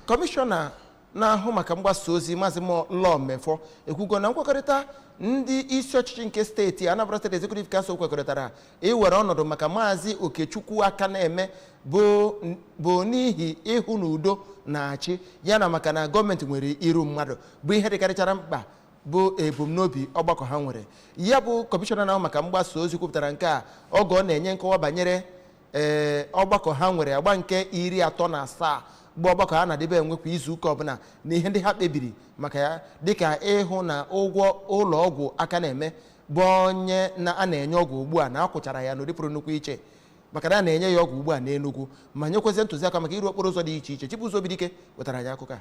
kọmishọna na-ahụ maka mgbasa ozi Maazị Law Mefo ekwugo na nkwekọrịta ndị isi ọchịchị nke steeti Anambra State Executive Council kwekọrịtara iwere ọnọdụ maka Maazị Okechukwu aka na-eme bụ n'ihi ịhụ na udo na-achị ya na maka na gọọmenti nwere iru mmadụ bụ ihe dịkarịchara mkpa bụ ebumnobi ọgbakọ ha nwere. Ya bụ kọmishọna na-ahụ maka mgbasa ozi kwupụtara nke a oge ọ na-enye nkọwa banyere ọgbakọ ha nwere agba nke 37 bụ ọgbakọ ha na-adịbe enwekwa izu ụka ọbụla na ihe ndị ha kpebiri maka ya dịka ịhụ na ụgwọ ụlọ ọgwụ aka na-eme bụ onye a na-enye ọgwụ ugbu a na akwụchara ya n'ụdị pụrụ nnukwu iche maka na a na-enye ya ọgwụ ugbu a n'Enugu ma nyekwazi ntụziaka maka iru okporo ụzọ dị iche iche. Chibuzo Obidike wetara anyị akụkọ a.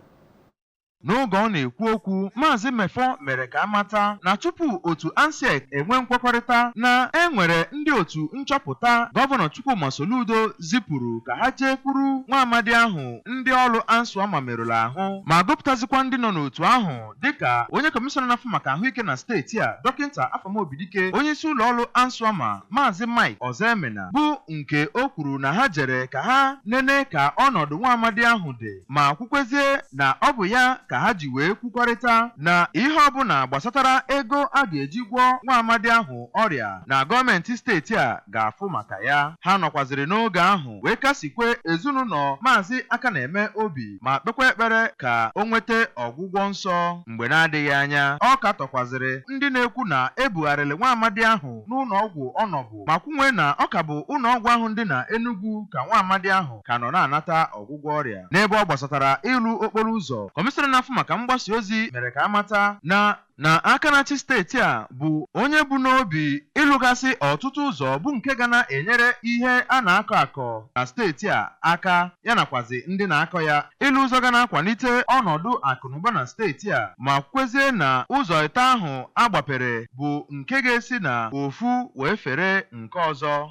N'oge ọ na-ekwu okwu, Maazị Mefo mere ka amata na tupu otu ANSEC enwe nkwekọrịta na enwere ndị otu nchọpụta Gọvanọ Chukwuma Soludo zipụrụ ka ha jee kwuru nwa amadi ahụ ndị ọrụ ANSWAMA merụrụ ahụ ma gụpụtazikwa ndị nọ n'otu ahụ dịka onye kọmishọna na-afụ maka ahụike na steeti a Dọkịta Afam Obidike, onye isi ụlọ ọrụ ANSWAMA Maazị Mike Ozemena bụ nke o kwuru na ha jere ka ha nene ka ọnọdụ nwa amadi ahụ dị ma kwukwezie na ọ bụ ya ka ha ji wee kwukọrịta na ihe ọbụla gbasatara ego a ga-eji gwọọ nwa amadi ahụ ọrịa na gọọmenti steeti a ga-afụ maka ya. Ha nọkwaziri n'oge ahụ wee kasikwe ezinụlọ Maazị aka na-eme obi ma kpekwa ekpere ka o nweta ọgwụgwọ nsọ. Mgbe na-adịghị anya ọ katọkwaziri ndị na-ekwu na ebugharịrị nwa amadi ahụ n'ụlọ ọgwụ ọnọbụ ma kwunwe na ọ ka bụ ụlọ ọgwụ ahụ dị na Enugu ka nwa amadi ahụ ka nọ na-anata ọgwụgwọ ọrịa. N'ebe ọ gbasatara ịlụ okporo ụzọ, kọmishọna na-afụ maka mgbasa ozi mere ka amata na aka na-achị steeti a bụ onye bụ n'obi ịlụgasị ọtụtụ ụzọ bụ nke ga na-enyere ihe a na-akọ akọ na steeti a aka ya nakwazi ndị na-akọ ya. Ịlụ ụzọ ga na-akwalite ọnọdụ akụnụba na steeti a ma kwezie na ụzọ ite ahụ agbapere bụ nke ga-esi na ofu wee fere nke ọzọ.